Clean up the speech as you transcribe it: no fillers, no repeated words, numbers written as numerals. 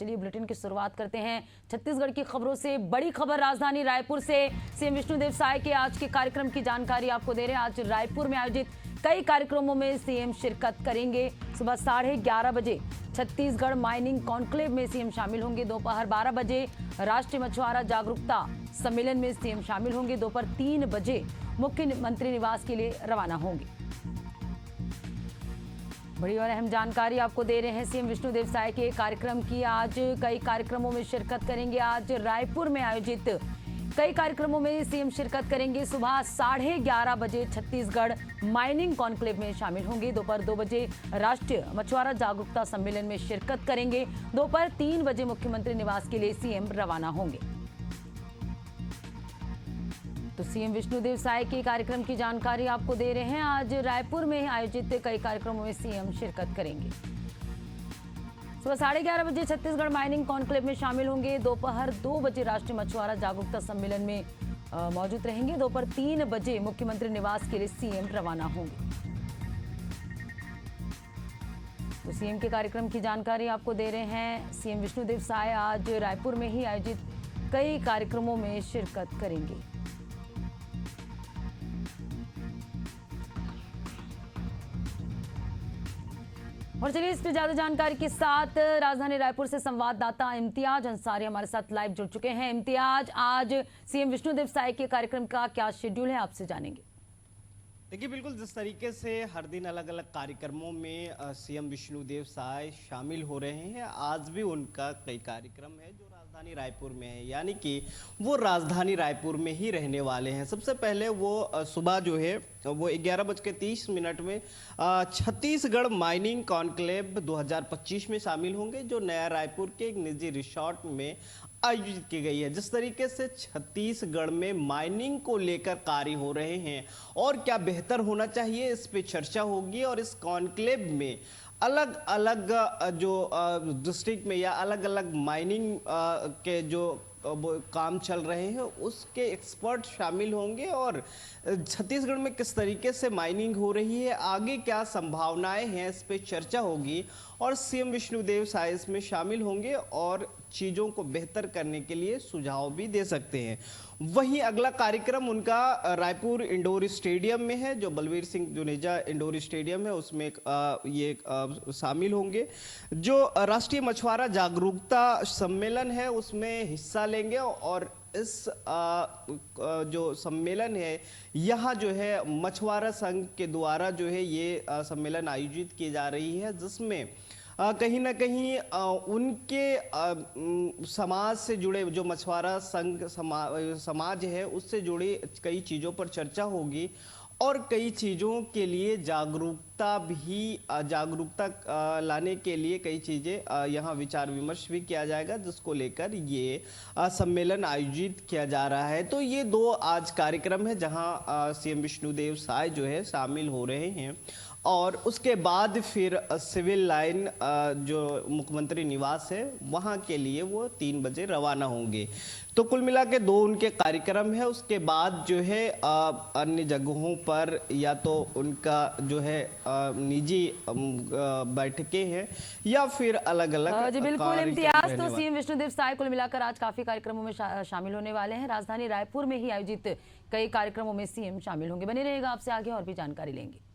चलिए बुलेटिन की शुरुआत करते हैं छत्तीसगढ़ की खबरों से। बड़ी खबर राजधानी रायपुर से। सीएम विष्णुदेव साय के आज के कार्यक्रम की जानकारी आपको दे रहे हैं। आज रायपुर में आयोजित कई कार्यक्रमों में सीएम शिरकत करेंगे। सुबह 11:30 बजे छत्तीसगढ़ माइनिंग कॉन्क्लेव में सीएम शामिल होंगे। दोपहर 12 बजे राष्ट्रीय मछुआरा जागरूकता सम्मेलन में सीएम शामिल होंगे। दोपहर 3 बजे मुख्यमंत्री निवास के लिए रवाना होंगे। बड़ी और अहम जानकारी आपको दे रहे हैं सीएम विष्णुदेव साय के कार्यक्रम की। आज कई कार्यक्रमों में शिरकत करेंगे। आज रायपुर में आयोजित कई कार्यक्रमों में सीएम शिरकत करेंगे। सुबह 11:30 बजे छत्तीसगढ़ माइनिंग कॉन्क्लेव में शामिल होंगे। दोपहर 2 बजे राष्ट्रीय मछुआरा जागरूकता सम्मेलन में शिरकत करेंगे। दोपहर 3 बजे मुख्यमंत्री निवास के लिए सीएम रवाना होंगे। तो सीएम विष्णुदेव साय के कार्यक्रम की जानकारी आपको दे रहे हैं। आज रायपुर में आयोजित कई कार्यक्रमों में सीएम शिरकत करेंगे। सुबह 11:30 बजे छत्तीसगढ़ माइनिंग कॉन्क्लेव में शामिल होंगे। दोपहर 2 बजे राष्ट्रीय मछुआरा जागरूकता सम्मेलन में मौजूद रहेंगे। दोपहर 3 बजे मुख्यमंत्री निवास के लिए सीएम रवाना होंगे। तो सीएम के कार्यक्रम की जानकारी आपको दे रहे हैं। सीएम विष्णुदेव साय आज रायपुर में ही आयोजित कई कार्यक्रमों में शिरकत करेंगे। और चलिए इस पर ज्यादा जानकारी के साथ राजधानी रायपुर से संवाददाता इम्तियाज अंसारी हमारे साथ लाइव जुड़ चुके हैं। इम्तियाज, आज सीएम विष्णुदेव साय के कार्यक्रम का क्या शेड्यूल है, आपसे जानेंगे। देखिए, बिल्कुल जिस तरीके से हर दिन अलग अलग कार्यक्रमों में सीएम विष्णुदेव साय शामिल हो रहे हैं, आज भी उनका कई कार्यक्रम है जो राजधानी रायपुर में है, यानी कि वो राजधानी रायपुर में ही रहने वाले हैं। सबसे पहले वो सुबह जो है वो 11:30 में छत्तीसगढ़ माइनिंग कॉन्क्लेव 2025 में शामिल होंगे, जो नया रायपुर के एक निजी रिसोर्ट में आयोजित की गई है। जिस तरीके से छत्तीसगढ़ में माइनिंग को लेकर कार्य हो रहे हैं और क्या बेहतर होना चाहिए, इस पे चर्चा होगी। और इस कॉन्क्लेव में अलग अलग जो डिस्ट्रिक्ट में या अलग अलग माइनिंग के जो काम चल रहे हैं उसके एक्सपर्ट शामिल होंगे और छत्तीसगढ़ में किस तरीके से माइनिंग हो रही है, आगे क्या संभावनाएं हैं, इस पे चर्चा होगी। और सीएम विष्णुदेव साय इसमें शामिल होंगे और चीज़ों को बेहतर करने के लिए सुझाव भी दे सकते हैं। वहीं अगला कार्यक्रम उनका रायपुर इंडोर स्टेडियम में है, जो बलवीर सिंह जुनेजा इंडोर स्टेडियम है, उसमें ये शामिल होंगे। जो राष्ट्रीय मछुआरा जागरूकता सम्मेलन है उसमें हिस्सा लेंगे। और इस जो सम्मेलन है यहाँ जो है मछुआरा संघ के द्वारा जो है ये सम्मेलन आयोजित की जा रही है, जिसमें कहीं ना कहीं उनके समाज से जुड़े जो मछुआरा संघ समाज है उससे जुड़ी कई चीज़ों पर चर्चा होगी और कई चीज़ों के लिए जागरूकता लाने के लिए कई चीज़ें यहाँ विचार विमर्श भी किया जाएगा, जिसको लेकर ये सम्मेलन आयोजित किया जा रहा है। तो ये 2 आज कार्यक्रम है जहाँ सीएम विष्णुदेव साय जो है शामिल हो रहे हैं। और उसके बाद फिर सिविल लाइन जो मुख्यमंत्री निवास है वहाँ के लिए वो 3 बजे रवाना होंगे। तो कुल मिला के 2 उनके कार्यक्रम है। उसके बाद जो है अन्य जगहों पर या तो उनका जो है निजी बैठकें हैं या फिर अलग अलग। जी बिल्कुल इम्तियाज, तो सीएम विष्णुदेव साय कुल मिलाकर आज काफी कार्यक्रमों में शामिल होने वाले हैं। राजधानी रायपुर में ही आयोजित कई कार्यक्रमों में सीएम शामिल होंगे। बने रहेगा, आपसे आगे और भी जानकारी लेंगे।